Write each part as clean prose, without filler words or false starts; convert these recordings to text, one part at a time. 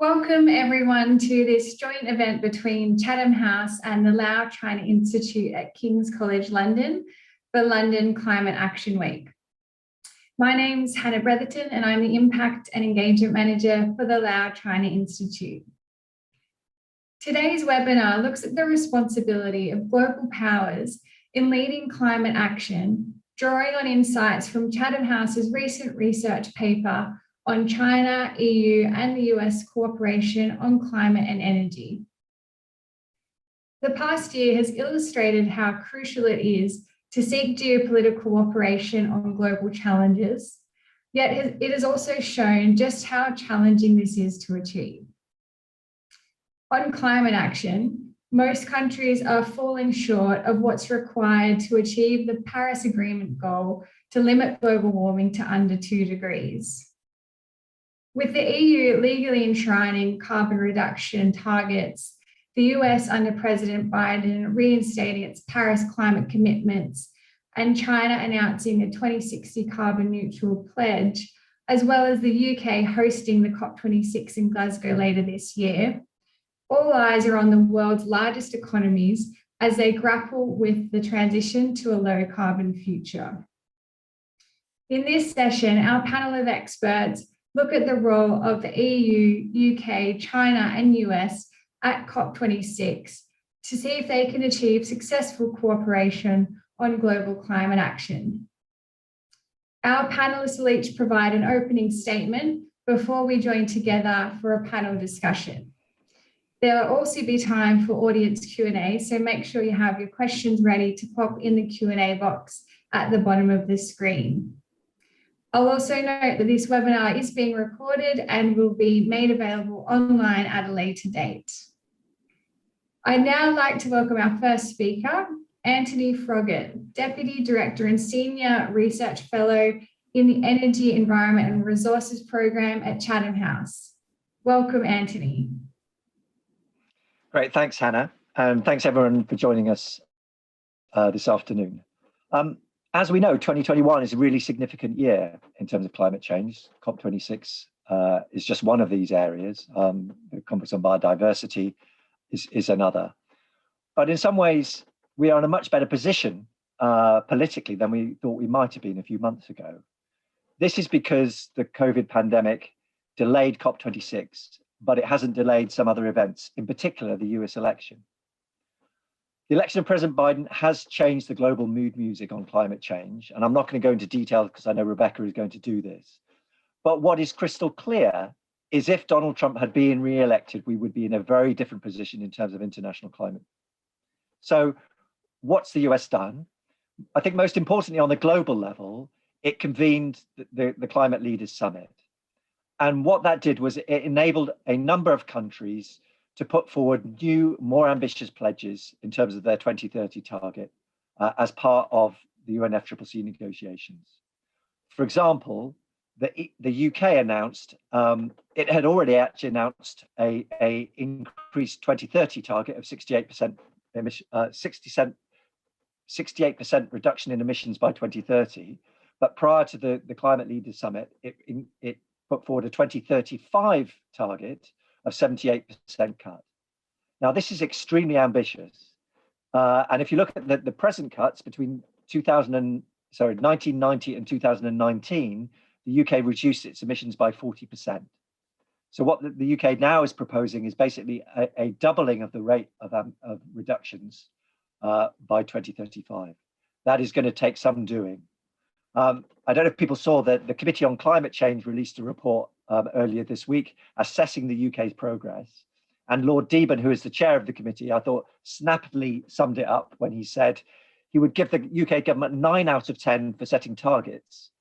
Welcome everyone to this joint event between Chatham House and the Lao China Institute at King's College London for London Climate Action Week. My name's Hannah Bretherton and I'm the Impact and Engagement Manager for the Lao China Institute. Today's webinar looks at the responsibility of global powers in leading climate action, drawing on insights from Chatham House's recent research paper on China, EU and the US cooperation on climate and energy. The past year has illustrated how crucial it is to seek geopolitical cooperation on global challenges, yet it has also shown just how challenging this is to achieve. On climate action, most countries are falling short of what's required to achieve the Paris Agreement goal to limit global warming to under 2 degrees. With the EU legally enshrining carbon reduction targets, the US under President Biden reinstating its Paris climate commitments, and China announcing the 2060 carbon neutral pledge, as well as the UK hosting the COP26 in Glasgow later this year, all eyes are on the world's largest economies as they grapple with the transition to a low carbon future. In this session, our panel of experts look at the role of the EU, UK, China and US at COP26 to see if they can achieve successful cooperation on global climate action. Our panelists will each provide an opening statement before we join together for a panel discussion. There will also be time for audience Q&A, so make sure you have your questions ready to pop in the Q&A box at the bottom of the screen. I'll also note that this webinar is being recorded and will be made available online at a later date. I'd now like to welcome our first speaker, Anthony Froggatt, Deputy Director and Senior Research Fellow in the Energy, Environment and Resources Program at Chatham House. Welcome, Anthony. Great, thanks, Hannah. And thanks everyone for joining us this afternoon. As we know, 2021 is a really significant year in terms of climate change. COP26 is just one of these areas. The Conference on Biodiversity is another. But in some ways, we are in a much better position politically than we thought we might have been a few months ago. This is because the COVID pandemic delayed COP26, but it hasn't delayed some other events, in particular the US election. The election of President Biden has changed the global mood music on climate change, and I'm not going to go into detail because I know Rebecca is going to do this. But what is crystal clear is if Donald Trump had been re-elected, we would be in a very different position in terms of international climate. So what's the US done? I think most importantly on the global level, it convened the Climate Leaders Summit. And what that did was it enabled a number of countries to put forward new, more ambitious pledges in terms of their 2030 target as part of the UNFCCC negotiations. For example, the UK announced, it had already actually announced a increased 2030 target of 68% 68% reduction in emissions by 2030. But prior to the Climate Leaders Summit, it put forward a 2035 target of 78% cut. Now, this is extremely ambitious. And if you look at the present cuts between 1990 and 2019, the UK reduced its emissions by 40%. So what the UK now is proposing is basically a doubling of the rate of reductions by 2035. That is going to take some doing. I don't know if people saw that the Committee on Climate Change released a report earlier this week assessing the UK's progress. And Lord Deben, who is the chair of the committee, I thought snappily summed it up when he said he would give the UK government 9 out of 10 for setting targets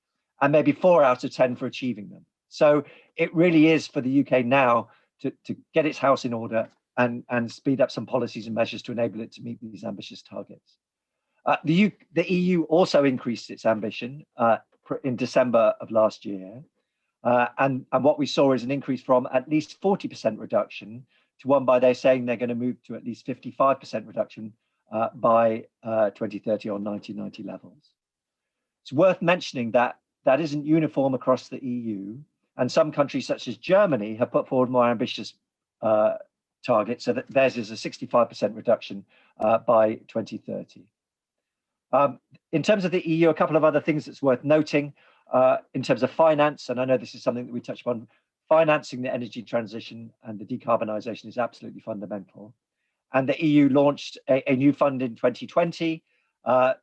and maybe 4 out of 10 for achieving them. So it really is for the UK now to get its house in order and speed up some policies and measures to enable it to meet these ambitious targets. The EU also increased its ambition in December of last year. And what we saw is an increase from at least 40% reduction to one by they're saying they're going to move to at least 55% reduction by 2030 on 1990 levels. It's worth mentioning that that isn't uniform across the EU. And some countries such as Germany have put forward more ambitious targets, so that theirs is a 65% reduction by 2030. In terms of the EU, a couple of other things that's worth noting in terms of finance, and I know this is something that we touched upon, financing the energy transition and the decarbonisation is absolutely fundamental. And the EU launched a new fund in 2020, so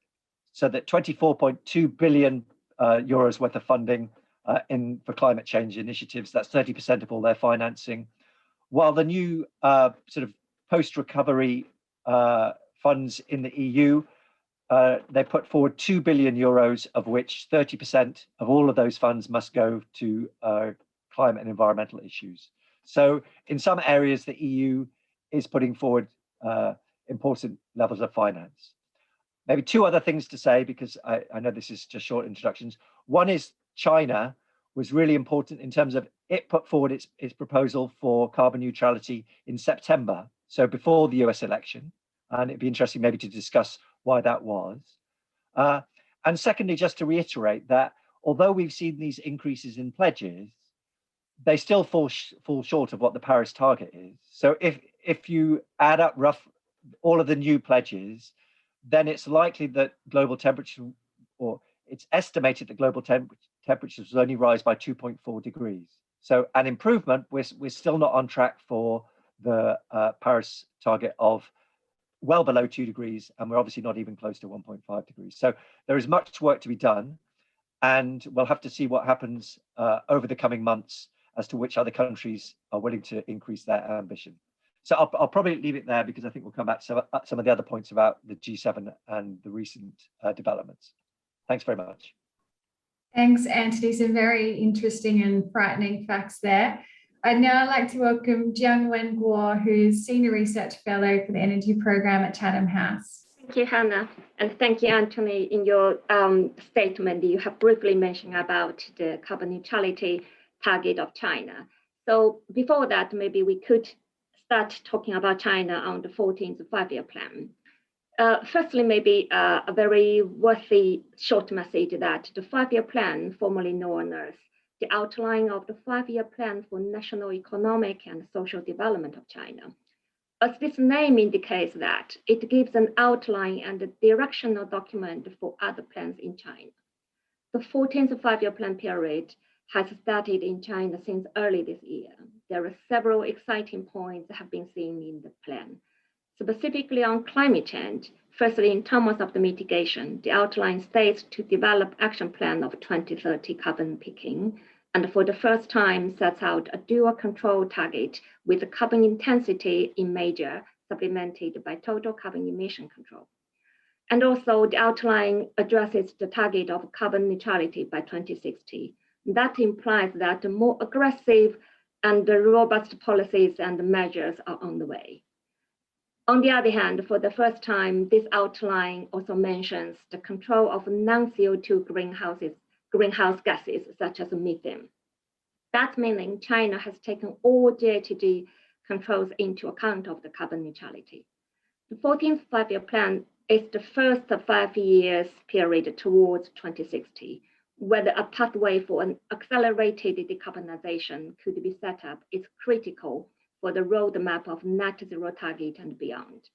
that 24.2 billion euros worth of funding for climate change initiatives. That's 30% of all their financing. While the new sort of post-recovery funds in the EU, they put forward 2 billion euros, of which 30% of all of those funds must go to climate and environmental issues. So in some areas, the EU is putting forward important levels of finance. Maybe two other things to say, because I know this is just short introductions. One is China was really important in terms of it put forward its proposal for carbon neutrality in September, so before the US election. And it'd be interesting maybe to discuss why that was. And secondly, just to reiterate that although we've seen these increases in pledges, they still fall short of what the Paris target is. So if you add up all of the new pledges, then it's likely that global temperature, or it's estimated that global temperatures will only rise by 2.4 degrees. So an improvement, we're still not on track for the Paris target of well below 2 degrees, and we're obviously not even close to 1.5 degrees. So there is much work to be done, and we'll have to see what happens over the coming months as to which other countries are willing to increase their ambition. So I'll probably leave it there, because I think we'll come back to some of the other points about the G7 and the recent developments. Thanks very much. Thanks, Anthony. Some very interesting and frightening facts there. I'd now like to welcome Jiang Wenguo, who's Senior Research Fellow for the Energy Program at Chatham House. Thank you, Hannah. And thank you, Anthony. In your statement, you have briefly mentioned about the carbon neutrality target of China. So before that, maybe we could start talking about China on the 14th five-year plan. Firstly, maybe a very worthy short message that the five-year plan, formerly known as the outline of the five-year plan for national economic and social development of China. As this name indicates that, it gives an outline and a directional document for other plans in China. The 14th five-year plan period has started in China since early this year. There are several exciting points that have been seen in the plan. Specifically on climate change, firstly, in terms of the mitigation, the outline states to develop action plan of 2030 carbon peaking, and for the first time sets out a dual control target with the carbon intensity in measure supplemented by total carbon emission control. And also the outline addresses the target of carbon neutrality by 2060. That implies that the more aggressive and robust policies and measures are on the way. On the other hand, for the first time, this outline also mentions the control of non-CO2 greenhouse gases, such as methane. That meaning China has taken all GHG controls into account of the carbon neutrality. The 14th five-year plan is the first 5 years period towards 2060. Whether a pathway for an accelerated decarbonization could be set up is critical for the roadmap of net zero target and beyond.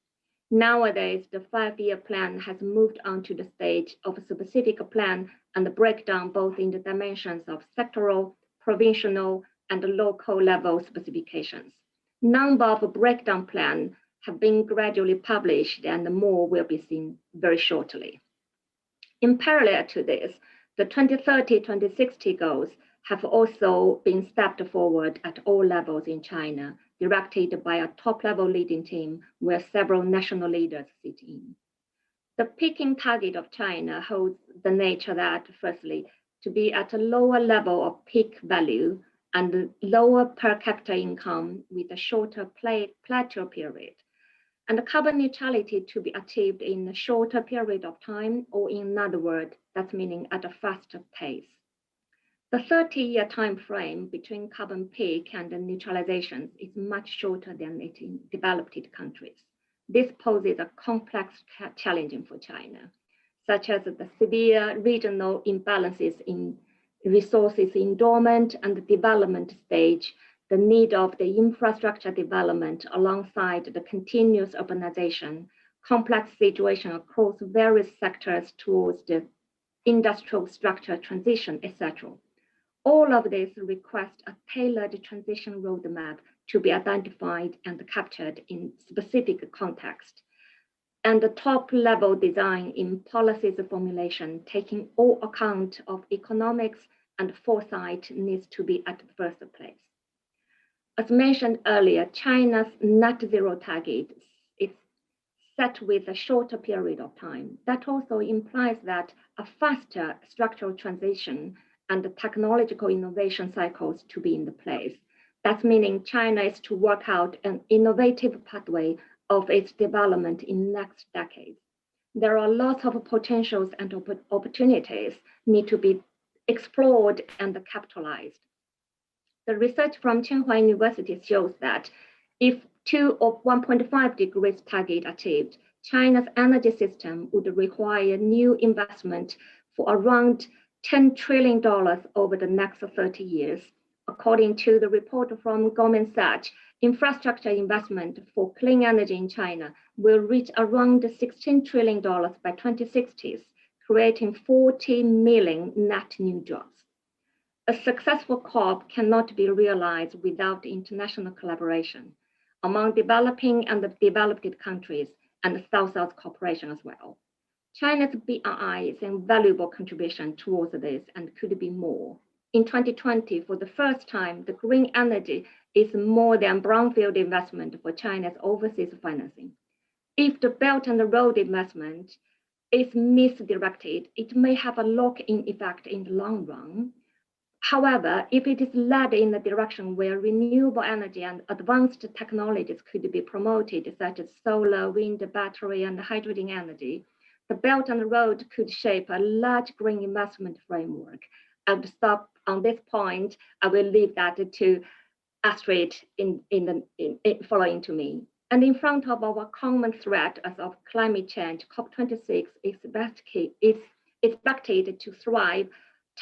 Nowadays, the five-year plan has moved on to the stage of a specific plan and the breakdown both in the dimensions of sectoral, provincial, and local level specifications. Number of breakdown plans have been gradually published, and more will be seen very shortly. In parallel to this, the 2030-2060 goals have also been stepped forward at all levels in China, directed by a top-level leading team where several national leaders sit in. The peaking target of China holds the nature that, firstly, to be at a lower level of peak value and lower per capita income with a shorter plateau period, and the carbon neutrality to be achieved in a shorter period of time, or in other words, that's meaning at a faster pace. The 30-year time frame between carbon peak and the neutralization is much shorter than it in developed countries. This poses a complex challenge for China, such as the severe regional imbalances in resources in dormant and development stage, the need of the infrastructure development alongside the continuous urbanization, complex situation across various sectors towards the industrial structure transition, etc. All of this request a tailored transition roadmap to be identified and captured in specific context. And the top-level design in policies formulation, taking all account of economics and foresight, needs to be at the first place. As mentioned earlier, China's net zero target is set with a shorter period of time. That also implies that a faster structural transition and the technological innovation cycles to be in the place. That's meaning China is to work out an innovative pathway of its development in next decade. There are lots of potentials and opportunities need to be explored and capitalized. The research from Tsinghua University shows that if 2 or 1.5 degrees target achieved, China's energy system would require new investment for around $10 trillion over the next 30 years. According to the report from Goldman Sachs, infrastructure investment for clean energy in China will reach around $16 trillion by 2060, creating 40 million net new jobs. A successful COP cannot be realized without international collaboration among developing and developed countries and South-South cooperation as well. China's BRI is a valuable contribution towards this and could be more. In 2020, for the first time, the green energy is more than brownfield investment for China's overseas financing. If the Belt and Road investment is misdirected, it may have a lock-in effect in the long run. However, if it is led in a direction where renewable energy and advanced technologies could be promoted, such as solar, wind, battery, and hydrogen energy, the Belt and Road could shape a large green investment framework. I would stop on this point. I will leave that to Astrid following to me. And in front of our common threat as of climate change, COP26 is expected to thrive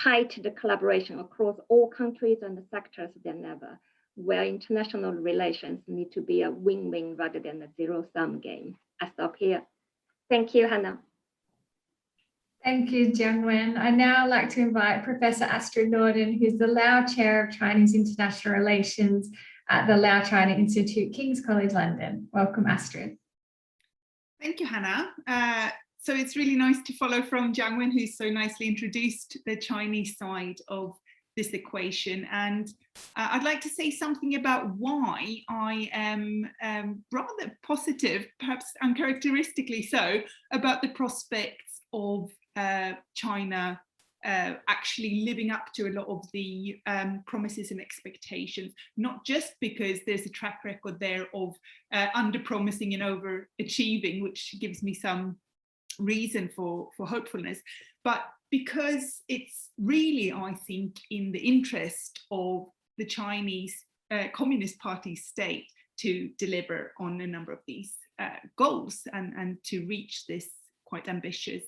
tight the collaboration across all countries and sectors than ever, where international relations need to be a win-win rather than a zero-sum game. I stop here. Thank you, Hannah. Thank you, Jiangwen. I'd now like to invite Professor Astrid Norden, who's the Lau Chair of Chinese International Relations at the Lau China Institute, King's College London. Welcome, Astrid. Thank you, Hannah. So it's really nice to follow from Jiangwen, who's so nicely introduced the Chinese side of this equation. And I'd like to say something about why I am rather positive, perhaps uncharacteristically so, about the prospects of China actually living up to a lot of the promises and expectations, not just because there's a track record there of under-promising and overachieving, which gives me some reason for hopefulness, but because it's really, I think, in the interest of the Chinese Communist Party state to deliver on a number of these goals and to reach this quite ambitious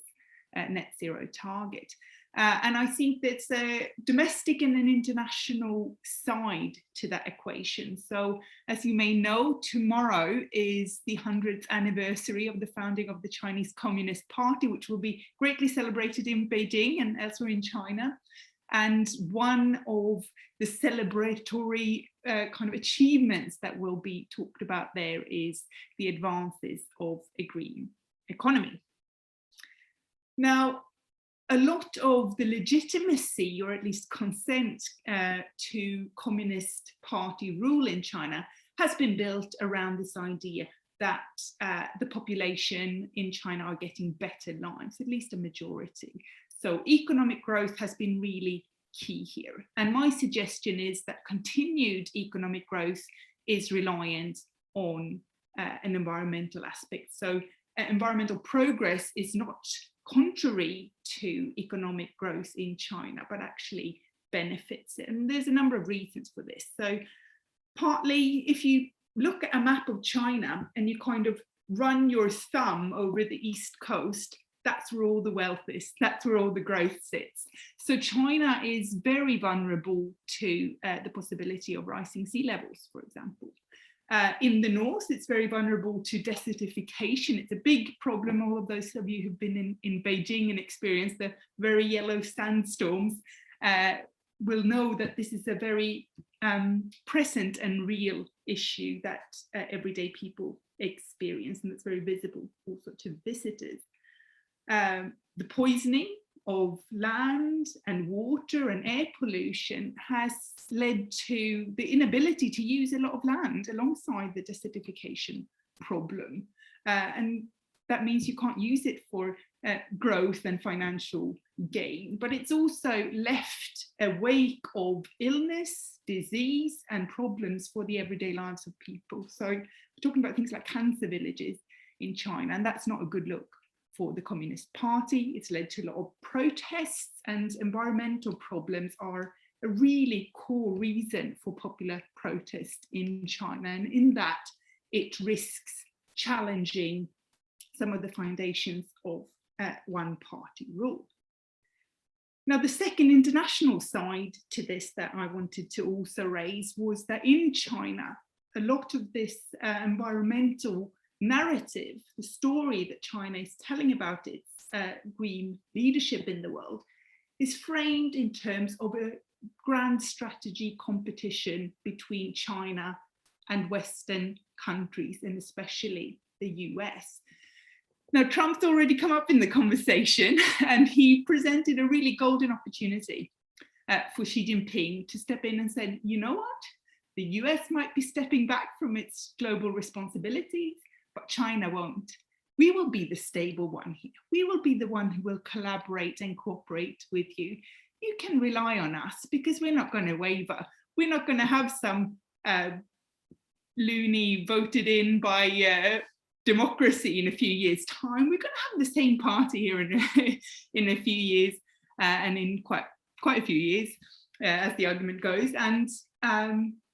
net zero target. And I think there's a domestic and an international side to that equation. So as you may know, tomorrow is the 100th anniversary of the founding of the Chinese Communist Party, which will be greatly celebrated in Beijing and elsewhere in China. And one of the celebratory kind of achievements that will be talked about there is the advances of a green economy. Now, a lot of the legitimacy, or at least consent to Communist Party rule in China has been built around this idea that the population in China are getting better lives, at least a majority. So economic growth has been really key here. And my suggestion is that continued economic growth is reliant on an environmental aspect. So environmental progress is not contrary to economic growth in China, but actually benefits it. And there's a number of reasons for this. So partly, if you look at a map of China and you kind of run your thumb over the east coast, that's where all the wealth is, that's where all the growth sits. So China is very vulnerable to the possibility of rising sea levels, for example. In the north, it's very vulnerable to desertification. It's a big problem. All of those of you who've been in Beijing and experienced the very yellow sandstorms will know that this is a very present and real issue that everyday people experience, and it's very visible also to visitors. The poisoning of land and water and air pollution has led to the inability to use a lot of land alongside the desertification problem. And that means you can't use it for growth and financial gain, but it's also left a wake of illness, disease, and problems for the everyday lives of people. So we're talking about things like cancer villages in China, and that's not a good look for the Communist Party. It's led to a lot of protests, and environmental problems are a really core reason for popular protest in China. And in that, it risks challenging some of the foundations of one-party rule. Now, the second international side to this that I wanted to also raise was that in China, a lot of this environmental narrative, the story that China is telling about its green leadership in the world, is framed in terms of a grand strategy competition between China and Western countries, and especially the US. Now, Trump's already come up in the conversation, and he presented a really golden opportunity for Xi Jinping to step in and say, you know what? The US might be stepping back from its global responsibilities, but China won't. We will be the stable one here. We will be the one who will collaborate and cooperate with you. You can rely on us because we're not going to waver. We're not going to have some loony voted in by democracy in a few years' time. We're going to have the same party here in a few years, and in quite a few years, as the argument goes. And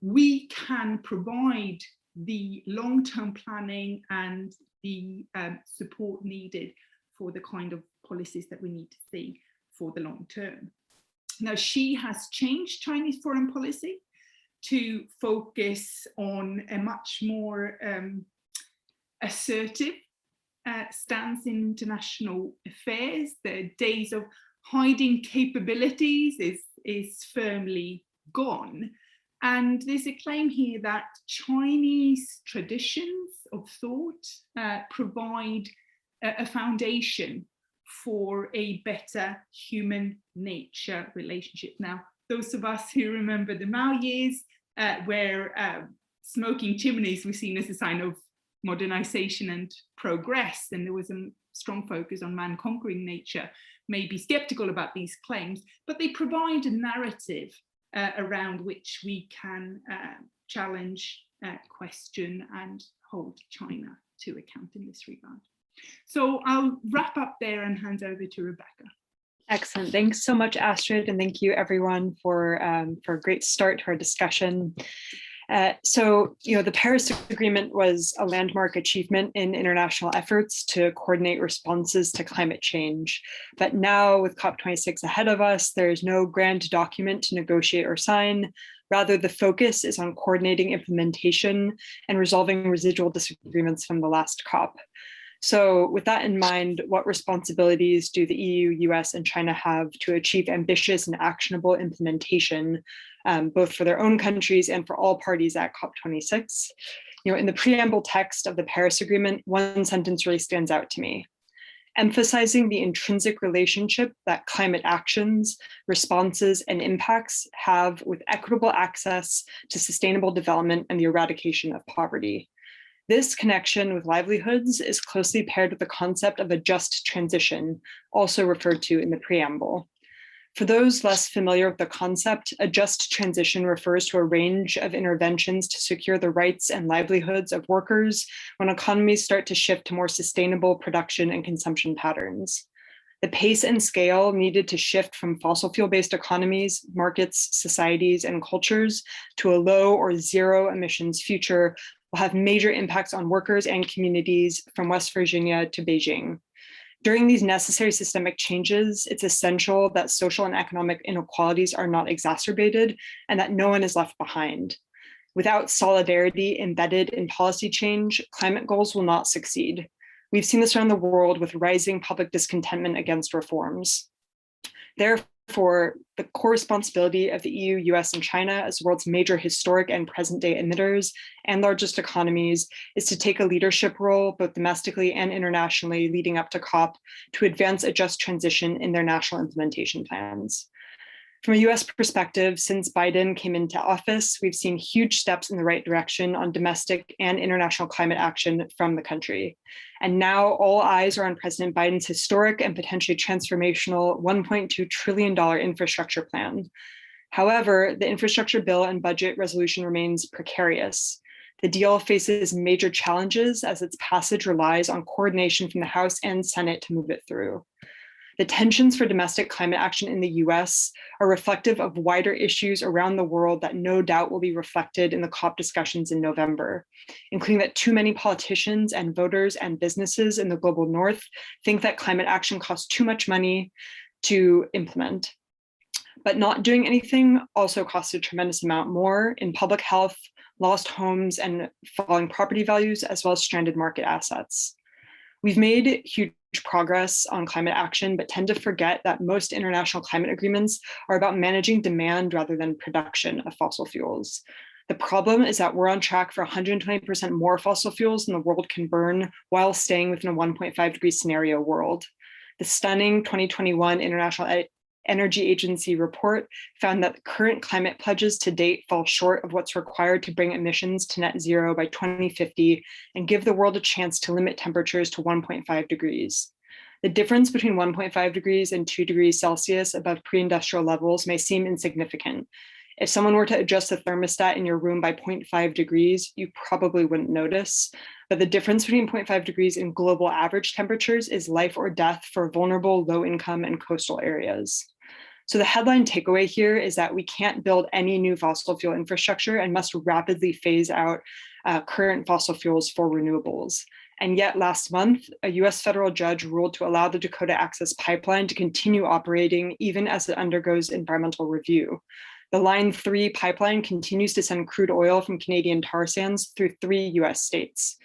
we can provide the long-term planning and the support needed for the kind of policies that we need to see for the long term. Now, Xi has changed Chinese foreign policy to focus on a much more assertive stance in international affairs. The days of hiding capabilities is firmly gone. And there's a claim here that Chinese traditions of thought provide a foundation for a better human-nature relationship. Now, those of us who remember the Mao years, where smoking chimneys were seen as a sign of modernization and progress, and there was a strong focus on man conquering nature, may be skeptical about these claims, but they provide a narrative around which we can challenge, question, and hold China to account in this regard. So I'll wrap up there and hand over to Rebecca. Excellent. Thanks so much, Astrid, and thank you everyone for a great start to our discussion. So, the Paris Agreement was a landmark achievement in international efforts to coordinate responses to climate change. But now with COP26 ahead of us, there's no grand document to negotiate or sign. Rather, the focus is on coordinating implementation and resolving residual disagreements from the last COP. So with that in mind, what responsibilities do the EU, US, and China have to achieve ambitious and actionable implementation, both for their own countries and for all parties at COP26? In the preamble text of the Paris Agreement, one sentence really stands out to me: emphasizing the intrinsic relationship that climate actions, responses, and impacts have with equitable access to sustainable development and the eradication of poverty. This connection with livelihoods is closely paired with the concept of a just transition, also referred to in the preamble. For those less familiar with the concept, a just transition refers to a range of interventions to secure the rights and livelihoods of workers when economies start to shift to more sustainable production and consumption patterns. The pace and scale needed to shift from fossil fuel-based economies, markets, societies, and cultures to a low or zero emissions future will have major impacts on workers and communities from West Virginia to Beijing. During these necessary systemic changes, it's essential that social and economic inequalities are not exacerbated and that no one is left behind. Without solidarity embedded in policy change, climate goals will not succeed. We've seen this around the world with rising public discontentment against reforms. Therefore, the core responsibility of the EU, US, and China as the world's major historic and present-day emitters and largest economies is to take a leadership role, both domestically and internationally, leading up to COP, to advance a just transition in their national implementation plans. From a US perspective, since Biden came into office, we've seen huge steps in the right direction on domestic and international climate action from the country. And now all eyes are on President Biden's historic and potentially transformational $1.2 trillion infrastructure plan. However, the infrastructure bill and budget resolution remains precarious. The deal faces major challenges as its passage relies on coordination from the House and Senate to move it through. The tensions for domestic climate action in the US are reflective of wider issues around the world that no doubt will be reflected in the COP discussions in November, including that too many politicians and voters and businesses in the global north think that climate action costs too much money to implement. But not doing anything also costs a tremendous amount more in public health, lost homes, and falling property values, as well as stranded market assets. We've made huge progress on climate action, but tend to forget that most international climate agreements are about managing demand rather than production of fossil fuels. The problem is that we're on track for 120% more fossil fuels than the world can burn while staying within a 1.5 degree scenario world. The stunning 2021 International Energy Agency report found that the current climate pledges to date fall short of what's required to bring emissions to net zero by 2050 and give the world a chance to limit temperatures to 1.5 degrees. The difference between 1.5 degrees and 2 degrees Celsius above pre-industrial levels may seem insignificant. If someone were to adjust the thermostat in your room by 0.5 degrees, you probably wouldn't notice. But the difference between 0.5 degrees in global average temperatures is life or death for vulnerable, low-income, and coastal areas. So the headline takeaway here is that we can't build any new fossil fuel infrastructure and must rapidly phase out current fossil fuels for renewables. And yet last month, a US federal judge ruled to allow the Dakota Access Pipeline to continue operating even as it undergoes environmental review. The Line 3 pipeline continues to send crude oil from Canadian tar sands through 3 US states.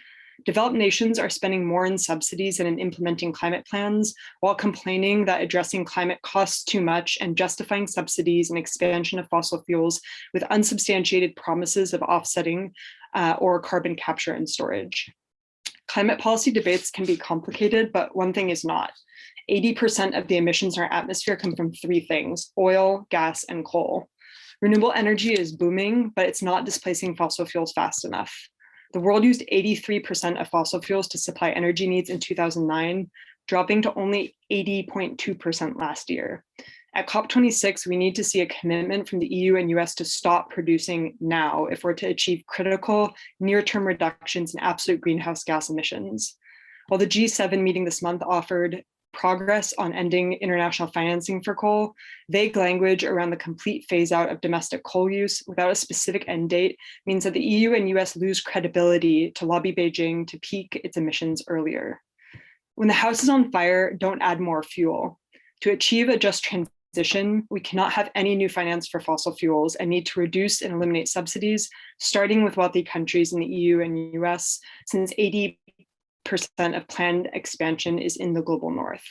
Developed nations are spending more in subsidies than in implementing climate plans, while complaining that addressing climate costs too much and justifying subsidies and expansion of fossil fuels with unsubstantiated promises of offsetting or carbon capture and storage. Climate policy debates can be complicated, but one thing is not. 80% of the emissions in our atmosphere come from 3 things: oil, gas, and coal. Renewable energy is booming, but it's not displacing fossil fuels fast enough. The world used 83% of fossil fuels to supply energy needs in 2009, dropping to only 80.2% last year. At COP26, we need to see a commitment from the EU and US to stop producing now if we're to achieve critical near-term reductions in absolute greenhouse gas emissions. While the G7 meeting this month offered progress on ending international financing for coal, vague language around the complete phase out of domestic coal use without a specific end date means that the EU and US lose credibility to lobby Beijing to peak its emissions earlier. When the house is on fire, don't add more fuel. To achieve a just transition, we cannot have any new finance for fossil fuels and need to reduce and eliminate subsidies, starting with wealthy countries in the EU and US, since 80% of planned expansion is in the global north.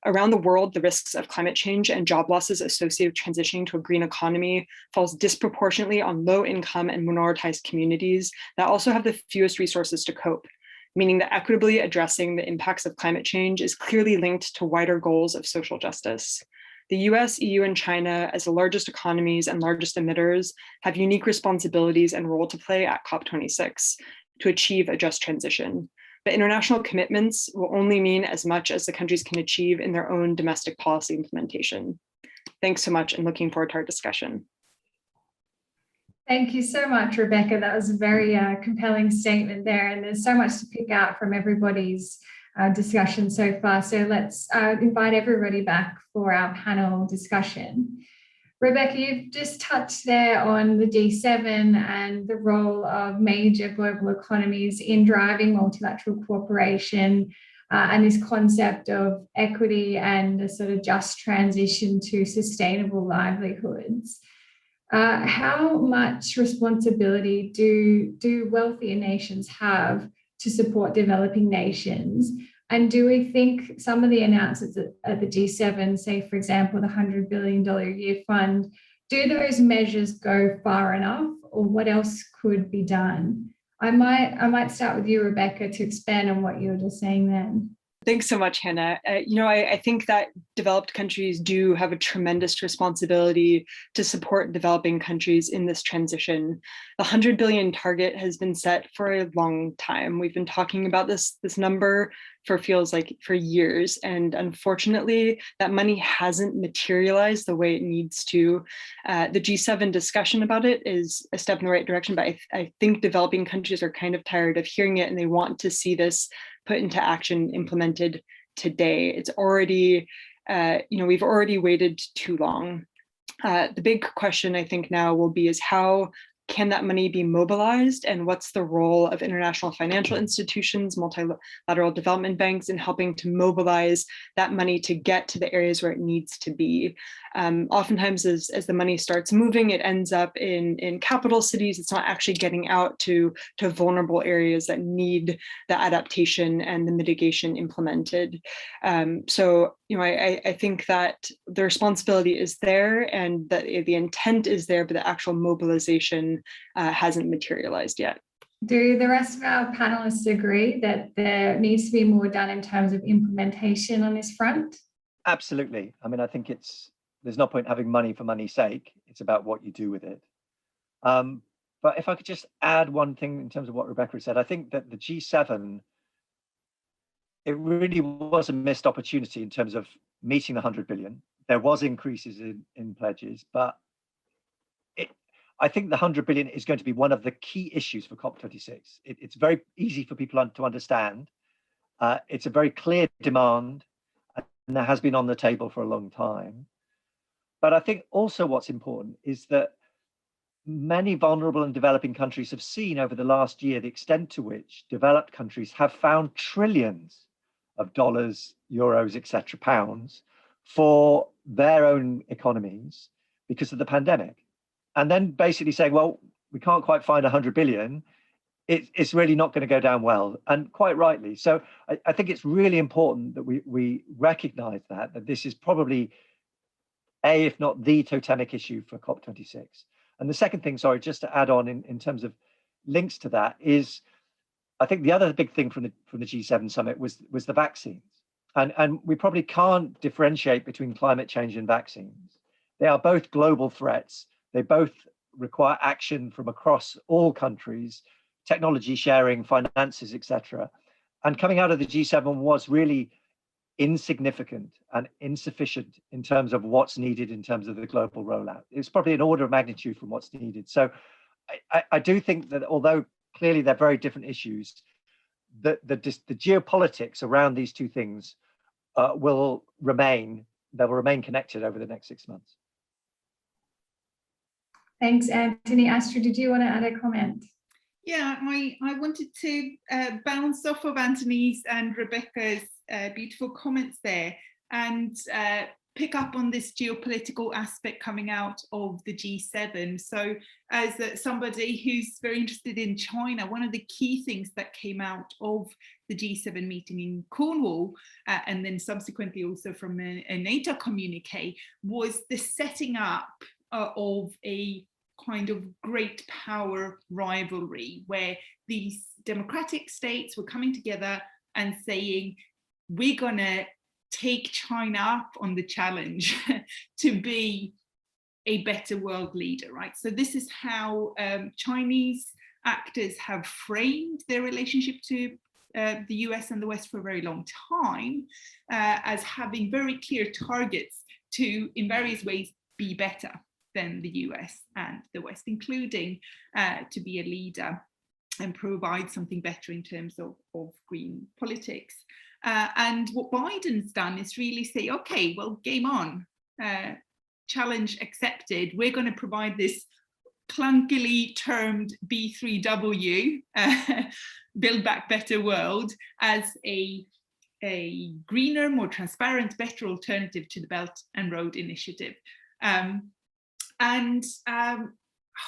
Around the world, the risks of climate change and job losses associated with transitioning to a green economy falls disproportionately on low-income and minoritized communities that also have the fewest resources to cope, meaning that equitably addressing the impacts of climate change is clearly linked to wider goals of social justice. The US, EU, and China, as the largest economies and largest emitters, have unique responsibilities and role to play at COP26 to achieve a just transition. But international commitments will only mean as much as the countries can achieve in their own domestic policy implementation. Thanks so much, and looking forward to our discussion. Thank you so much, Rebecca. That was a very compelling statement there, and there's so much to pick out from everybody's discussion so far. So let's invite everybody back for our panel discussion. Rebecca, you've just touched there on the G7 and the role of major global economies in driving multilateral cooperation and this concept of equity and a sort of just transition to sustainable livelihoods. How much responsibility do wealthier nations have to support developing nations? And do we think some of the announcements at the G7, say, for example, the $100 billion a year fund, do those measures go far enough, or what else could be done? I might start with you, Rebecca, to expand on what you were just saying then. Thanks so much, Hannah. I think that developed countries do have a tremendous responsibility to support developing countries in this transition. The 100 billion target has been set for a long time. We've been talking about this number feels like for years, and unfortunately, that money hasn't materialized the way it needs to. The G7 discussion about it is a step in the right direction, but I think developing countries are kind of tired of hearing it, and they want to see this put into action, implemented today. It's already, we've already waited too long. The big question I think now will be is how can that money be mobilized, and what's the role of international financial institutions, multilateral development banks in helping to mobilize that money to get to the areas where it needs to be? Oftentimes as the money starts moving, it ends up in capital cities. It's not actually getting out to vulnerable areas that need the adaptation and the mitigation implemented. I think that the responsibility is there and that the intent is there, but the actual mobilization hasn't materialized yet. Do the rest of our panelists agree that there needs to be more done in terms of implementation on this front? Absolutely. I mean, I think there's no point having money for money's sake. It's about what you do with it. But if I could just add one thing in terms of what Rebecca said, I think that the G7, it really was a missed opportunity in terms of meeting the 100 billion. There was increases in pledges, but I think the 100 billion is going to be one of the key issues for COP26. It's very easy for people to understand. It's a very clear demand, and that has been on the table for a long time. But I think also what's important is that many vulnerable and developing countries have seen over the last year the extent to which developed countries have found trillions of dollars, euros, etc., pounds for their own economies because of the pandemic. And then basically saying, well, we can't quite find 100 billion. It's really not going to go down well, and quite rightly. So I think it's really important that we recognize that this is probably if not the totemic issue for COP26. And the second thing, sorry, just to add on in terms of links to that is, I think the other big thing from the G7 summit was the vaccines. And we probably can't differentiate between climate change and vaccines. They are both global threats. They both require action from across all countries, technology sharing, finances, etc. And coming out of the G7 was really insignificant and insufficient in terms of what's needed in terms of the global rollout. It's probably an order of magnitude from what's needed. So I do think that although clearly they're very different issues, the geopolitics around these two things will remain connected over the next 6 months. Thanks, Anthony. Astrid, did you want to add a comment? Yeah, I wanted to bounce off of Anthony's and Rebecca's beautiful comments there and pick up on this geopolitical aspect coming out of the G7. So as somebody who's very interested in China, one of the key things that came out of the G7 meeting in Cornwall, and then subsequently also from a NATO communique, was the setting up of a kind of great power rivalry where these democratic states were coming together and saying, we're gonna take China up on the challenge to be a better world leader, right? So this is how Chinese actors have framed their relationship to the US and the West for a very long time, as having very clear targets to, in various ways, be better than the US and the West, including to be a leader and provide something better in terms of green politics. And what Biden's done is really say, okay, well, game on, challenge accepted. We're going to provide this clunkily termed B3W, Build Back Better World, as a a greener, more transparent, better alternative to the Belt and Road Initiative.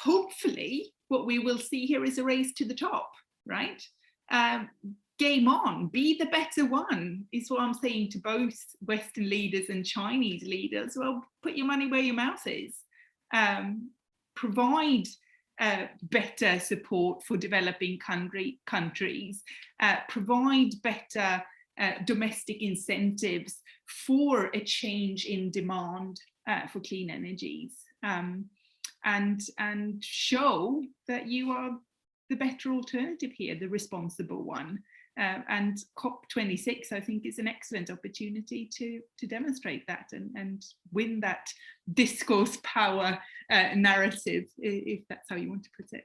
Hopefully what we will see here is a race to the top, right? Game on, be the better one is what I'm saying to both Western leaders and Chinese leaders. Well, put your money where your mouth is. Provide better support for developing countries, provide better domestic incentives for a change in demand for clean energies, and show that you are the better alternative here, the responsible one. And COP26, I think, is an excellent opportunity to demonstrate that and win that discourse power narrative, if that's how you want to put it.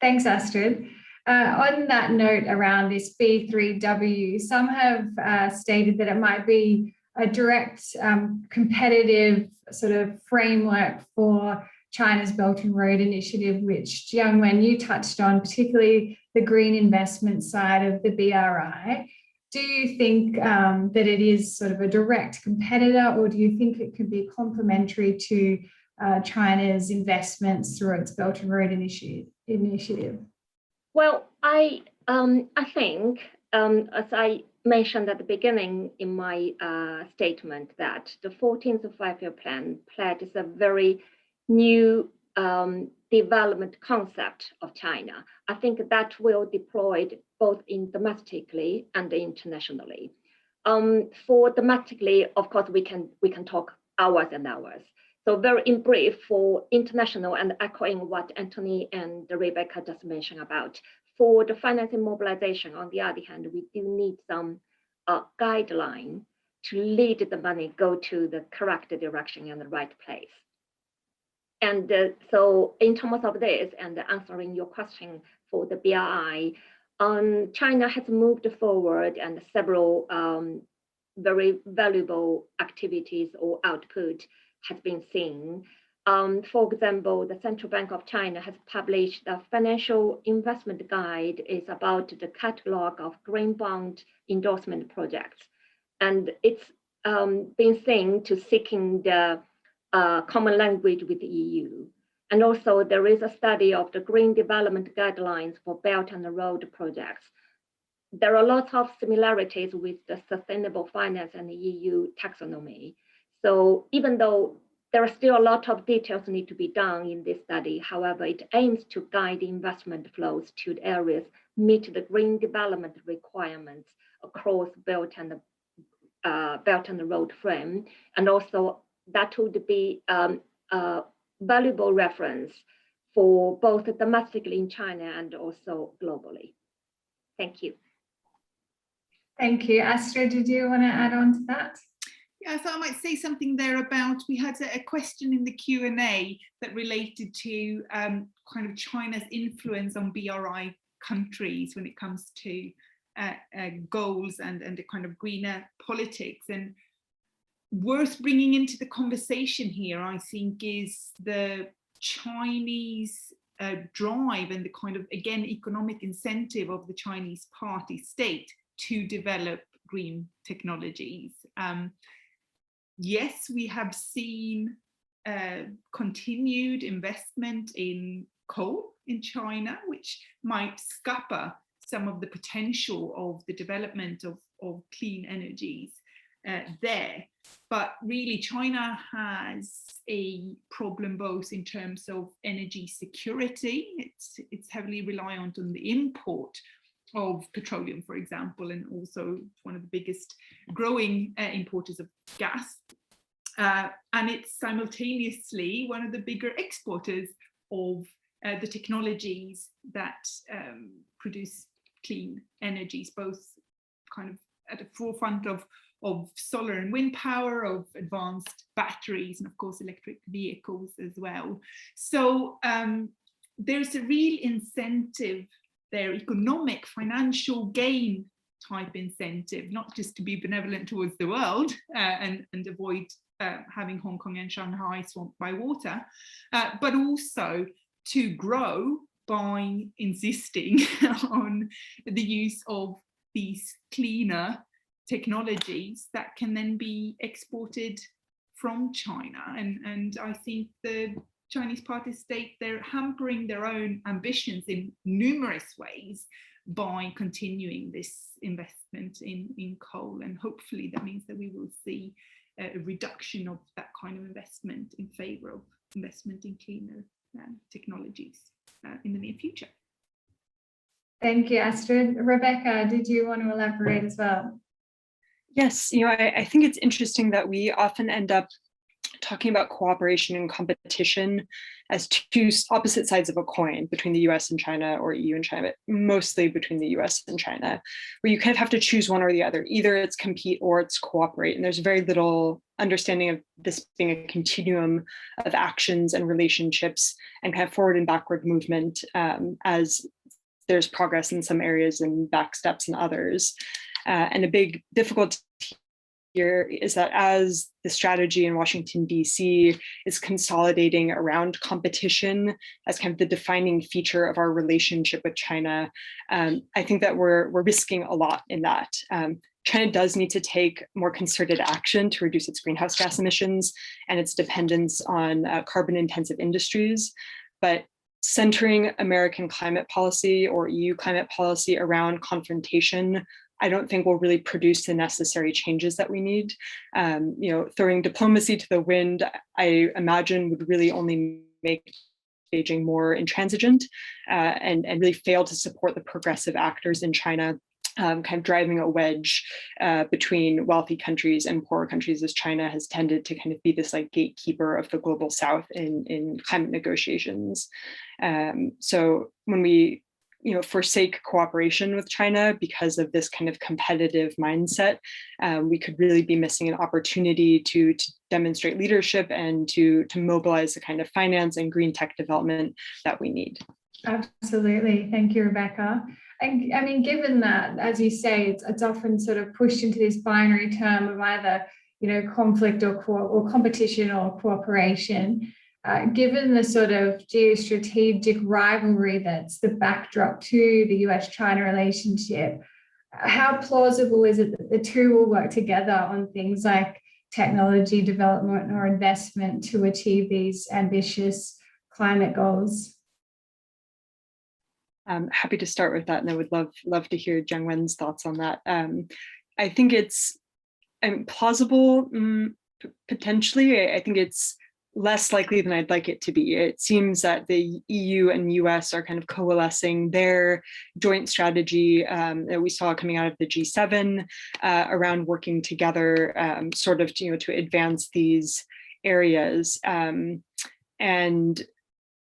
Thanks, Astrid. On that note around this B3W, some have stated that it might be a direct competitive sort of framework for China's Belt and Road Initiative, which Jiangwen, you touched on, particularly the green investment side of the BRI. Do you think that it is sort of a direct competitor, or do you think it could be complementary to China's investments through its Belt and Road Initiative? Well, I think, as I mentioned at the beginning in my statement, that the 14th Five-Year Plan pledges a very new development concept of China. I think that will deploy both domestically and internationally. For domestically, of course, we can talk hours and hours. So very in brief, for international, and echoing what Anthony and Rebecca just mentioned about, for the financing mobilization, on the other hand, we do need some guideline to lead the money go to the correct direction and the right place. And so in terms of this, and answering your question for the BRI, China has moved forward, and several very valuable activities or output has been seen. For example, the Central Bank of China has published a financial investment guide. It's about the catalog of green bond endorsement projects. And it's been seen to seeking the common language with the EU. And also there is a study of the green development guidelines for Belt and Road projects. There are lots of similarities with the sustainable finance and the EU taxonomy. So even though there are still a lot of details need to be done in this study, however, it aims to guide investment flows to the areas meet the green development requirements across Belt and Road frame, and also that would be a valuable reference for both domestically in China and also globally. Thank you. Thank you. Astrid, did you want to add on to that? Yeah, so I might say something there about, we had a question in the Q&A that related to kind of China's influence on BRI countries when it comes to goals and the kind of greener politics. And worth bringing into the conversation here, I think, is the Chinese drive and the kind of, again, economic incentive of the Chinese party state to develop green technologies. Yes, we have seen continued investment in coal in China, which might scupper some of the potential of the development of clean energies there. But really, China has a problem both in terms of energy security. It's heavily reliant on the import of petroleum, for example, and also one of the biggest growing importers of gas. And it's simultaneously one of the bigger exporters of the technologies that produce clean energies, both kind of at the forefront of solar and wind power, of advanced batteries, and of course electric vehicles as well. So there's a real incentive there, economic, financial gain type incentive, not just to be benevolent towards the world and avoid having Hong Kong and Shanghai swamped by water, but also to grow by insisting on the use of these cleaner technologies that can then be exported from China. And I think the Chinese Party state, they're hampering their own ambitions in numerous ways by continuing this investment in coal. And hopefully that means that we will see a reduction of that kind of investment in favor of investment in cleaner technologies in the near future. Thank you, Astrid. Rebecca, did you want to elaborate as well? Yes, I think it's interesting that we often end up talking about cooperation and competition as two opposite sides of a coin between the US and China, or EU and China, but mostly between the US and China, where you kind of have to choose one or the other. Either it's compete or it's cooperate. And there's very little understanding of this being a continuum of actions and relationships and kind of forward and backward movement as there's progress in some areas and back steps in others. And a big difficulty here is that as the strategy in Washington, DC is consolidating around competition as kind of the defining feature of our relationship with China, I think that we're risking a lot in that. China does need to take more concerted action to reduce its greenhouse gas emissions and its dependence on carbon intensive industries. But centering American climate policy or EU climate policy around confrontation, I don't think will really produce the necessary changes that we need. Throwing diplomacy to the wind, I imagine, would really only make Beijing more intransigent and really fail to support the progressive actors in China, kind of driving a wedge between wealthy countries and poorer countries, as China has tended to kind of be this like gatekeeper of the global South in climate negotiations. So when we forsake cooperation with China because of this kind of competitive mindset, we could really be missing an opportunity to demonstrate leadership and to mobilize the kind of finance and green tech development that we need. Absolutely. Thank you, Rebecca. And I mean, given that, as you say, it's often sort of pushed into this binary term of either, conflict or competition or cooperation. Given the sort of geostrategic rivalry that's the backdrop to the US-China relationship, how plausible is it that the two will work together on things like technology development or investment to achieve these ambitious climate goals? I'm happy to start with that, and I would love to hear Jiang Wen's thoughts on that. I think it's plausible, potentially. I think it's less likely than I'd like it to be. It seems that the EU and US are kind of coalescing their joint strategy that we saw coming out of the G7 around working together sort of to advance these areas. And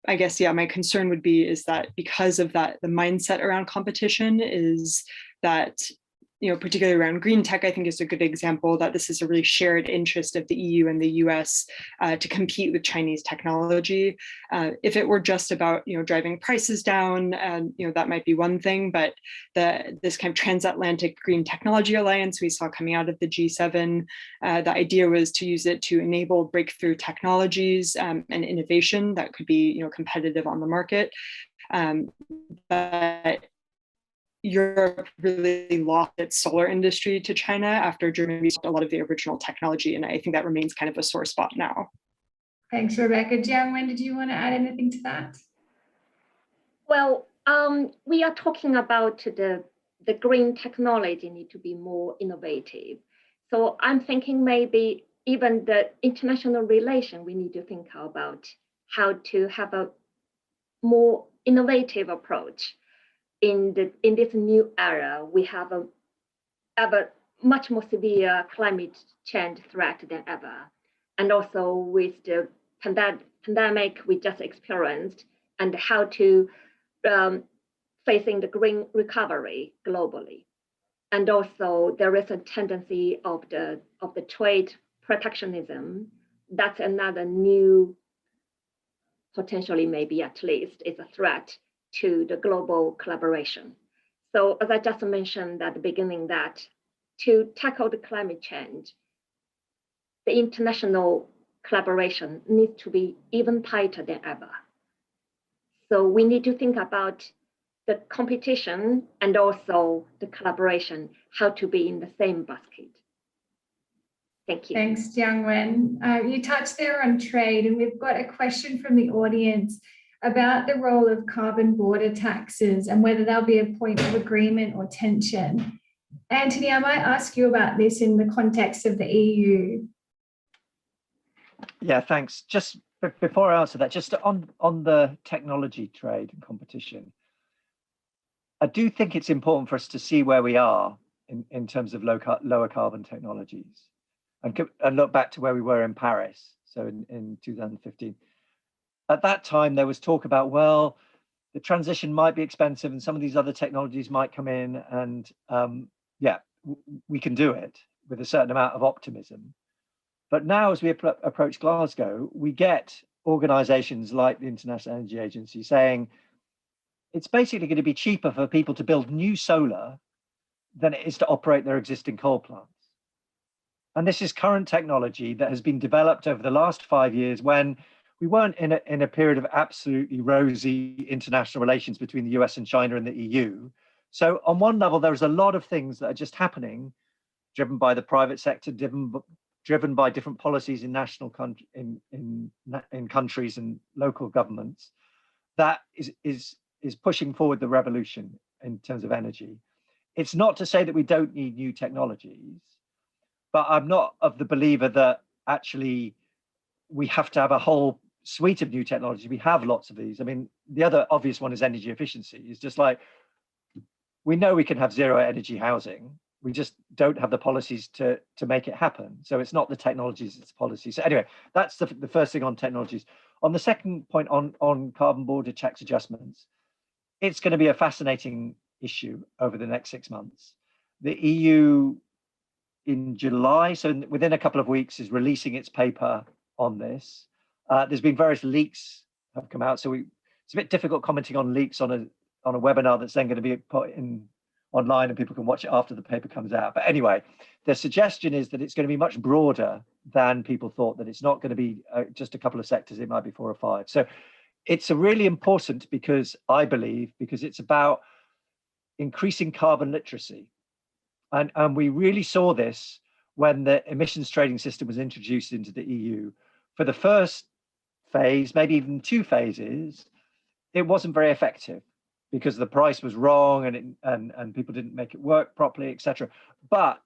I guess, my concern would be is that because of that, the mindset around competition is that, particularly around green tech, I think is a good example that this is a really shared interest of the EU and the US to compete with Chinese technology. If it were just about, driving prices down, that might be one thing, but this kind of transatlantic green technology alliance we saw coming out of the G7, the idea was to use it to enable breakthrough technologies and innovation that could be, competitive on the market. But Europe really lost its solar industry to China after Germany used a lot of the original technology, and I think that remains kind of a sore spot now. Thanks, Rebecca. Jiang Wen, did you want to add anything to that? Well, we are talking about the green technology need to be more innovative. So I'm thinking maybe even the international relation, we need to think about how to have a more innovative approach. In this new era, we have a much more severe climate change threat than ever. And also with the pandemic we just experienced and how to facing the green recovery globally. And also there is a tendency of the trade protectionism. That's another new, potentially maybe at least, is a threat to the global collaboration. So as I just mentioned at the beginning, that to tackle the climate change, the international collaboration needs to be even tighter than ever. So we need to think about the competition and also the collaboration, how to be in the same basket. Thank you. Thanks, Jiangwen. You touched there on trade, and we've got a question from the audience about the role of carbon border taxes and whether there'll be a point of agreement or tension. Anthony, I might ask you about this in the context of the EU. Yeah, thanks. Just before I answer that, just on the technology trade and competition, I do think it's important for us to see where we are in terms of lower carbon technologies and look back to where we were in Paris, so in 2015. At that time, there was talk about, well, the transition might be expensive and some of these other technologies might come in and yeah, we can do it with a certain amount of optimism. But now as we approach Glasgow, we get organizations like the International Energy Agency saying it's basically going to be cheaper for people to build new solar than it is to operate their existing coal plants. And this is current technology that has been developed over the last 5 years when we weren't in a period of absolutely rosy international relations between the US and China and the EU. So on one level, there's a lot of things that are just happening, driven by the private sector, driven by different policies in national in countries and local governments, that is pushing forward the revolution in terms of energy. It's not to say that we don't need new technologies, but I'm not of the believer that actually we have to have a whole suite of new technology. We have lots of these. I mean, the other obvious one is energy efficiency. It's just like, we know we can have zero energy housing. We just don't have the policies to make it happen. So it's not the technologies, it's policy. So anyway, that's the first thing on technologies. On the second point on carbon border tax adjustments, it's going to be a fascinating issue over the next 6 months. The EU in July, so within a couple of weeks, is releasing its paper on this. There's been various leaks have come out, so it's a bit difficult commenting on leaks on a webinar that's then going to be put in online and people can watch it after the paper comes out. But anyway, the suggestion is that it's going to be much broader than people thought, that it's not going to be just a couple of sectors, it might be 4 or 5. So it's a really important because I believe, because it's about increasing carbon literacy. And we really saw this when the emissions trading system was introduced into the EU. For the first phase, maybe even 2 phases, it wasn't very effective because the price was wrong and people didn't make it work properly, etc. But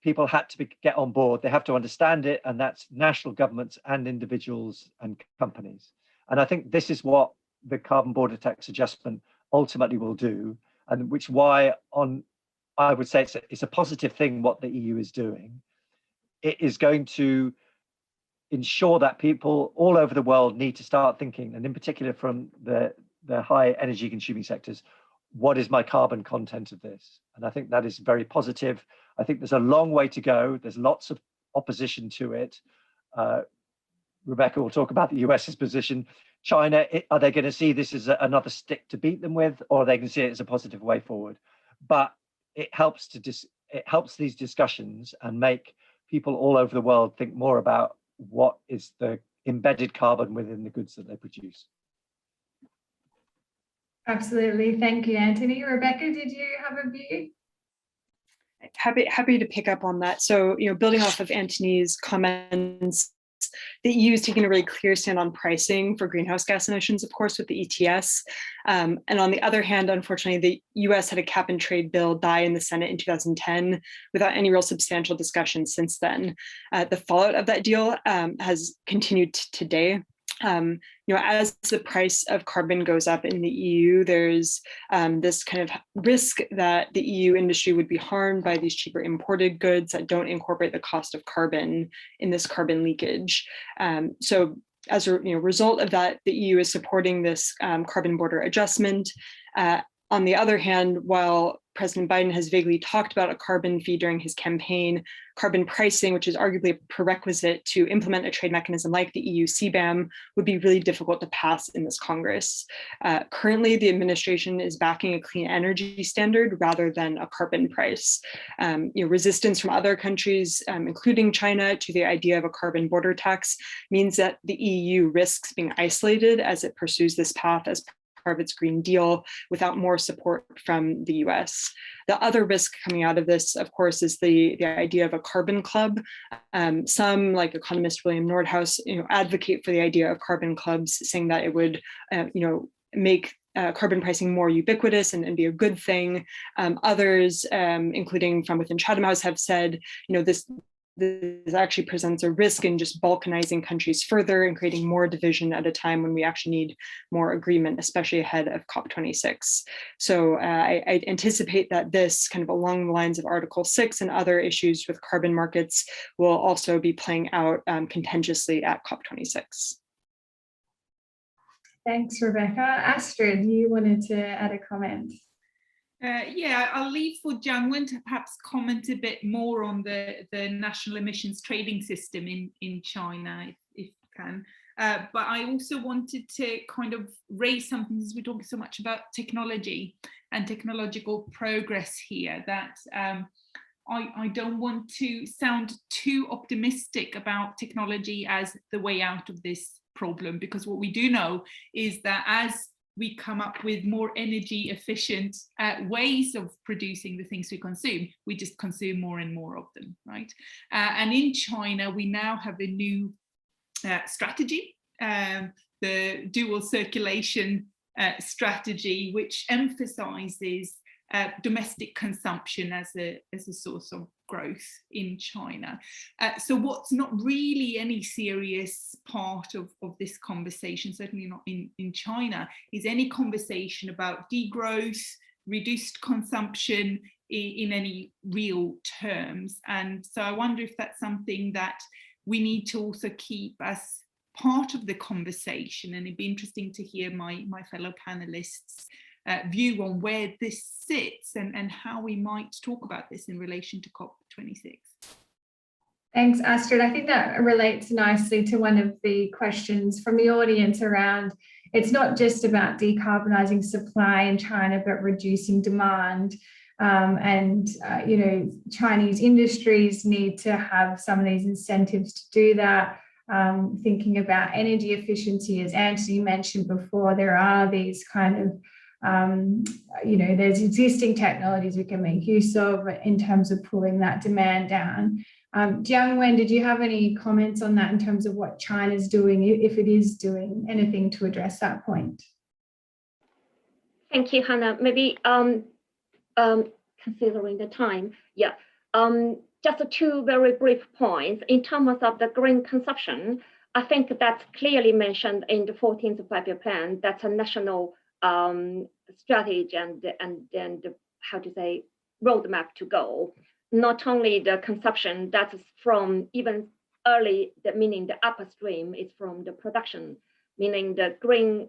people had to get on board. They have to understand it, and that's national governments and individuals and companies. And I think this is what the carbon border tax adjustment ultimately will do, and which why I would say it's a positive thing what the EU is doing. It is going to ensure that people all over the world need to start thinking, and in particular from the high energy consuming sectors, what is my carbon content of this? And I think that is very positive. I think there's a long way to go. There's lots of opposition to it. Rebecca will talk about the US's position. China, are they going to see this as another stick to beat them with, or are they going to see it as a positive way forward? But it helps these discussions and make people all over the world think more about what is the embedded carbon within the goods that they produce. Absolutely. Thank you, Anthony. Rebecca, did you have a view? Happy to pick up on that. So, building off of Anthony's comments, the EU is taking a really clear stand on pricing for greenhouse gas emissions, of course, with the ETS. And on the other hand, unfortunately, the US had a cap and trade bill die in the Senate in 2010 without any real substantial discussion since then. The fallout of that deal has continued today. As the price of carbon goes up in the EU, there's this kind of risk that the EU industry would be harmed by these cheaper imported goods that don't incorporate the cost of carbon in this carbon leakage. So as a result of that, the EU is supporting this carbon border adjustment. On the other hand, while President Biden has vaguely talked about a carbon fee during his campaign, carbon pricing, which is arguably a prerequisite to implement a trade mechanism like the EU CBAM, would be really difficult to pass in this Congress. Currently, the administration is backing a clean energy standard rather than a carbon price. Resistance from other countries, including China, to the idea of a carbon border tax means that the EU risks being isolated as it pursues this path as carve its Green Deal without more support from the US. The other risk coming out of this, of course, is the idea of a carbon club. Some, like economist William Nordhaus, advocate for the idea of carbon clubs, saying that it would, make carbon pricing more ubiquitous and be a good thing. Others, including from within Chatham House, have said, this actually presents a risk in just balkanizing countries further and creating more division at a time when we actually need more agreement, especially ahead of COP26. So I anticipate that this, kind of along the lines of Article 6 and other issues with carbon markets, will also be playing out contentiously at COP26. Thanks, Rebecca. Astrid, you wanted to add a comment. Yeah, I'll leave for Jiangwen to perhaps comment a bit more on the national emissions trading system in China, if you can. But I also wanted to kind of raise something, as we're talking so much about technology and technological progress here, that I don't want to sound too optimistic about technology as the way out of this problem, because what we do know is that as we come up with more energy efficient ways of producing the things we consume, we just consume more and more of them, right? And in China, we now have a new strategy, the dual circulation strategy, which emphasizes domestic consumption as a source of growth in China. So what's not really any serious part of this conversation, certainly not in China, is any conversation about degrowth, reduced consumption in any real terms. And so I wonder if that's something that we need to also keep as part of the conversation. And it'd be interesting to hear my fellow panelists' view on where this sits and how we might talk about this in relation to COP26. Thanks, Astrid. I think that relates nicely to one of the questions from the audience around, it's not just about decarbonising supply in China, but reducing demand. Chinese industries need to have some of these incentives to do that. Thinking about energy efficiency, as Anthony mentioned before, there are these kind of there's existing technologies we can make use of in terms of pulling that demand down. Jiangwen, did you have any comments on that in terms of what China's doing, if it is doing anything to address that point? Thank you, Hannah. Maybe considering the time, just two very brief points. In terms of the green consumption, I think that's clearly mentioned in the 14th Five-Year Plan. That's a national strategy and how to say roadmap to go. Not only the consumption, that's from even early, meaning the upstream, is from the production, meaning the green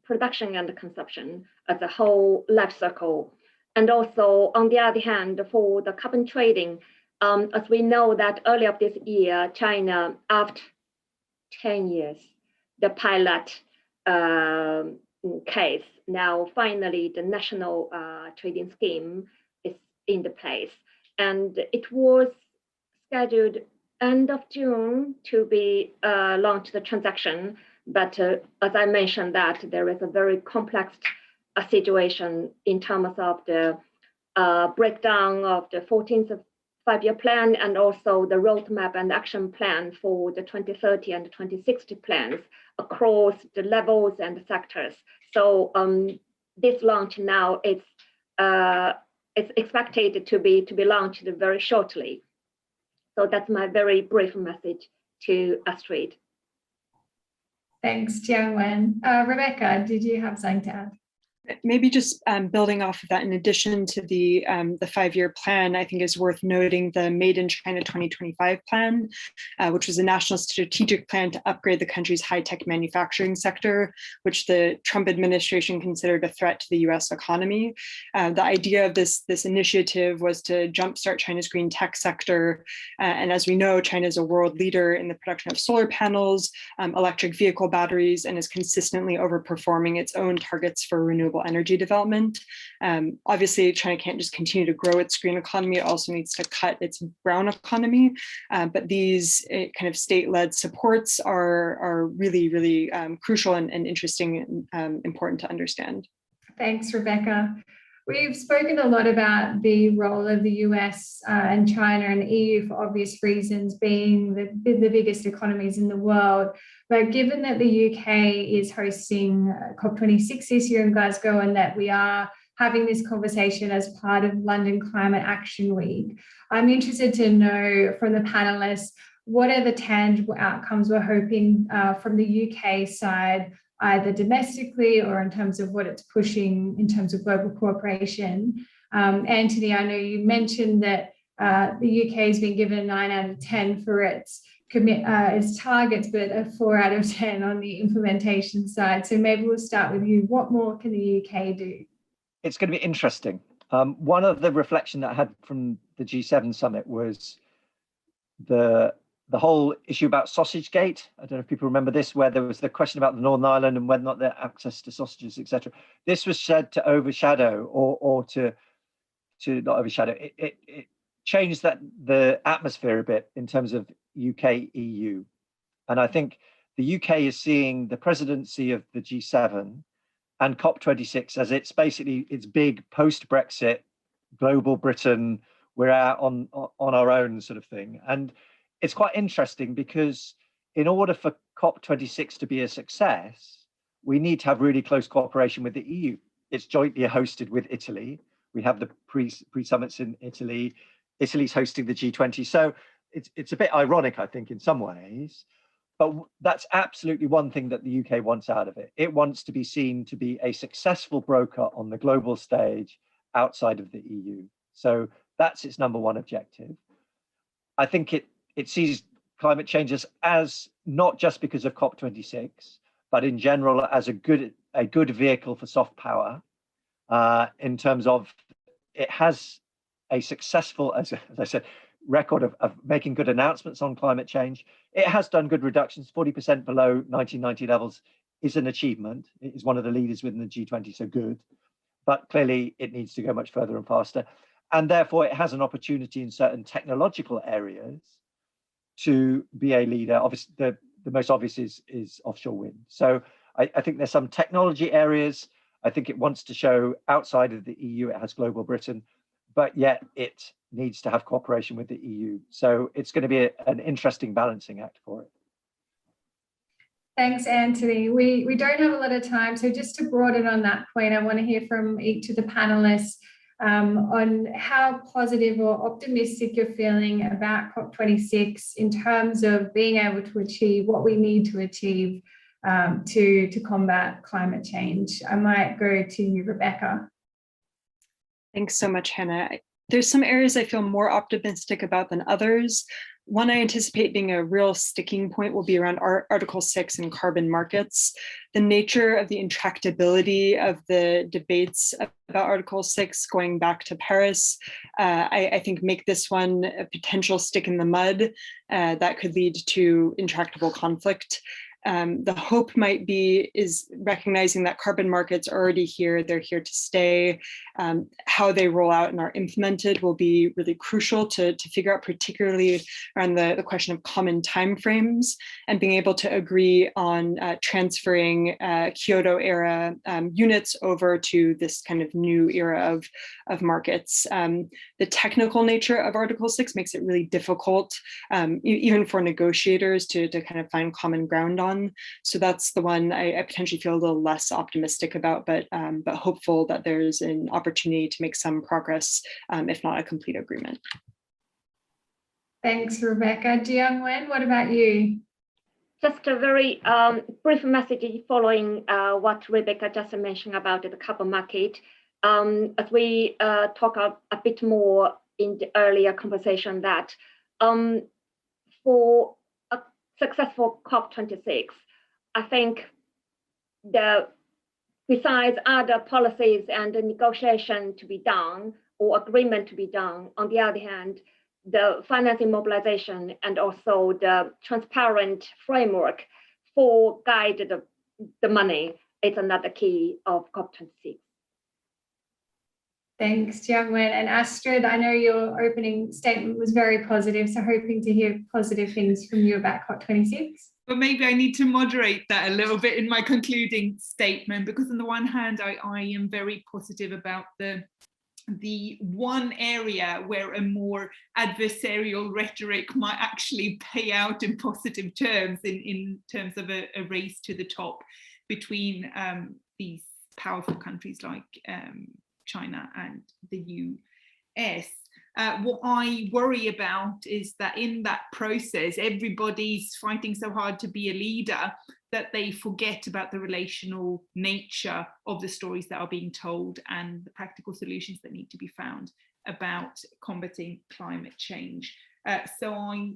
production and the consumption as a whole life cycle. And also, on the other hand, for the carbon trading, as we know that earlier this year, China, after 10 years, the pilot case, now finally the national trading scheme is in the place. And it was scheduled end of June to be launched the transaction. But as I mentioned, that there is a very complex situation in terms of the breakdown of the 14th Five-Year Plan and also the roadmap and action plan for the 2030 and the 2060 plans across the levels and the sectors. So this launch now is expected to be launched very shortly. So that's my very brief message to Astrid. Thanks, Jiangwen. Rebecca, did you have something to add? Maybe just building off of that, in addition to the 5-year plan, I think is worth noting the Made in China 2025 plan, which was a national strategic plan to upgrade the country's high-tech manufacturing sector, which the Trump administration considered a threat to the US economy. The idea of this initiative was to jumpstart China's green tech sector. And as we know, China is a world leader in the production of solar panels, electric vehicle batteries, and is consistently overperforming its own targets for renewable renewable energy development. Obviously, China can't just continue to grow its green economy, it also needs to cut its brown economy. But these kind of state-led supports are really, really crucial and interesting and important to understand. Thanks, Rebecca. We've spoken a lot about the role of the US and China and EU for obvious reasons, being the biggest economies in the world. But given that the UK is hosting COP26 this year in Glasgow and that we are having this conversation as part of London Climate Action Week, I'm interested to know from the panelists, what are the tangible outcomes we're hoping from the UK side, either domestically or in terms of what it's pushing in terms of global cooperation. Anthony, I know you mentioned that the UK has been given a 9 out of 10 for its targets, but a 4 out of 10 on the implementation side. So maybe we'll start with you. What more can the UK do? It's going to be interesting. One of the reflection that I had from the G7 summit was the whole issue about Sausagegate. I don't know if people remember this, where there was the question about the Northern Ireland and whether or not they had access to sausages, etc. This was said to overshadow or to not overshadow. It changed the atmosphere a bit in terms of UK EU. And I think the UK is seeing the presidency of the G7 and COP26 as it's big post-Brexit, global Britain, we're out on our own sort of thing. And it's quite interesting because in order for COP26 to be a success, we need to have really close cooperation with the EU. It's jointly hosted with Italy. We have the pre-summits in Italy. Italy's hosting the G20. So it's a bit ironic, I think, in some ways, but that's absolutely one thing that the UK wants out of it. It wants to be seen to be a successful broker on the global stage outside of the EU. So that's its number one objective. I think it sees climate change as not just because of COP26, but in general as a good vehicle for soft power, in terms of it has a successful, as I said, record of making good announcements on climate change. It has done good reductions. 40% below 1990 levels is an achievement. It is one of the leaders within the G20, so good. But clearly it needs to go much further and faster. And therefore it has an opportunity in certain technological areas to be a leader. Obviously, the most obvious is offshore wind. So I think there's some technology areas. I think it wants to show outside of the EU, it has global Britain, but yet it needs to have cooperation with the EU. So it's going to be an interesting balancing act for it. Thanks, Anthony. We don't have a lot of time, so just to broaden on that point, I want to hear from each of the panelists on how positive or optimistic you're feeling about COP26 in terms of being able to achieve what we need to achieve to combat climate change. I might go to you, Rebecca. Thanks so much, Hannah. There's some areas I feel more optimistic about than others. One I anticipate being a real sticking point will be around Article 6 and carbon markets. The nature of the intractability of the debates about Article 6 going back to Paris, I think make this one a potential stick in the mud that could lead to intractable conflict. The hope might be is recognizing that carbon markets are already here, they're here to stay. How they roll out and are implemented will be really crucial to figure out, particularly around the question of common timeframes and being able to agree on transferring Kyoto era units over to this kind of new era of markets. The technical nature of Article 6 makes it really difficult, even for negotiators to kind of find common ground on. So that's the one I potentially feel a little less optimistic about, but hopeful that there's an opportunity to make some progress, if not a complete agreement. Thanks, Rebecca. Jiang-Wen, what about you? Just a very brief message following what Rebecca just mentioned about the carbon market. As we talk a bit more in the earlier conversation that for a successful COP26, I think besides other policies and the negotiation to be done or agreement to be done, on the other hand, the financing mobilization and also the transparent framework for guide the money is another key of COP26. Thanks, Jiangwen. And Astrid, I know your opening statement was very positive, so hoping to hear positive things from you about COP26. But maybe I need to moderate that a little bit in my concluding statement, because on the one hand, I am very positive about the one area where a more adversarial rhetoric might actually pay out in positive terms, in terms of a race to the top between these powerful countries like China and the US. What I worry about is that in that process, everybody's fighting so hard to be a leader that they forget about the relational nature of the stories that are being told and the practical solutions that need to be found about combating climate change. So I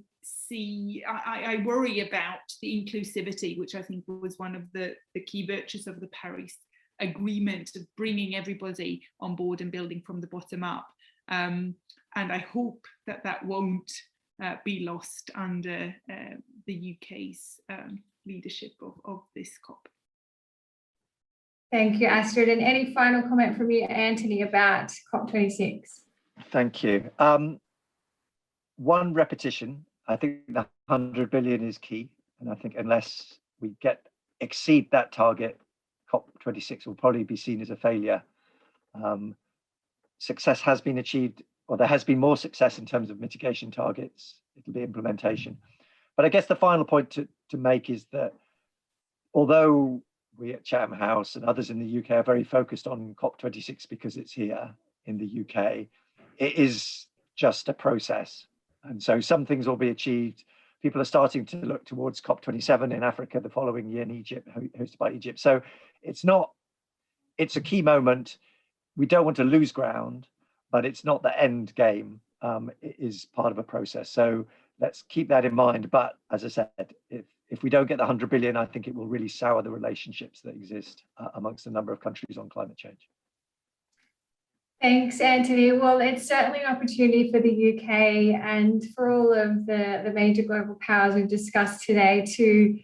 worry about the inclusivity, which I think was one of the key virtues of the Paris Agreement, of bringing everybody on board and building from the bottom up. And I hope that that won't be lost under the UK's leadership of this COP. Thank you, Astrid. And any final comment from you, Anthony, about COP26? Thank you. One repetition. I think the 100 billion is key. And I think unless we exceed that target, COP26 will probably be seen as a failure. Success has been achieved, or there has been more success in terms of mitigation targets. It'll be implementation. But I guess the final point to make is that although we at Chatham House and others in the UK are very focused on COP26 because it's here in the UK, it is just a process. And so some things will be achieved. People are starting to look towards COP27 in Africa the following year in Egypt, hosted by Egypt. So it's a key moment. We don't want to lose ground, but it's not the end game. It is part of a process. So let's keep that in mind. But as I said, if we don't get the 100 billion, I think it will really sour the relationships that exist amongst a number of countries on climate change. Thanks, Anthony. Well, it's certainly an opportunity for the UK and for all of the major global powers we've discussed today to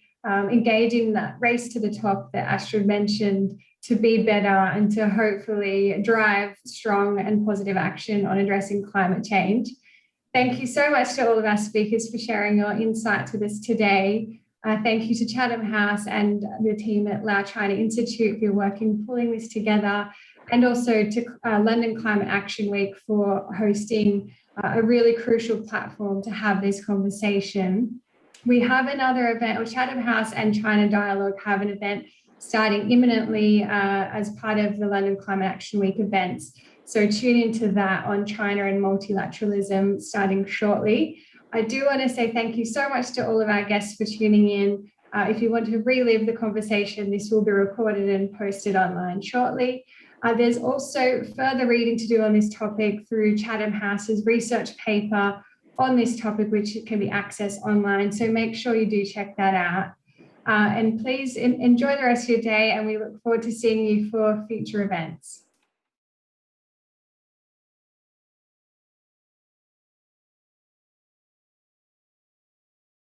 engage in that race to the top that Astrid mentioned, to be better and to hopefully drive strong and positive action on addressing climate change. Thank you so much to all of our speakers for sharing your insights with us today. Thank you to Chatham House and the team at Lao China Institute for working, pulling this together, and also to London Climate Action Week for hosting a really crucial platform to have this conversation. We have another event, or Chatham House and China Dialogue have an event starting imminently as part of the London Climate Action Week events. So tune into that on China and multilateralism starting shortly. I do want to say thank you so much to all of our guests for tuning in. If you want to relive the conversation, this will be recorded and posted online shortly. There's also further reading to do on this topic through Chatham House's research paper on this topic, which can be accessed online. So make sure you do check that out. And please enjoy the rest of your day, and we look forward to seeing you for future events.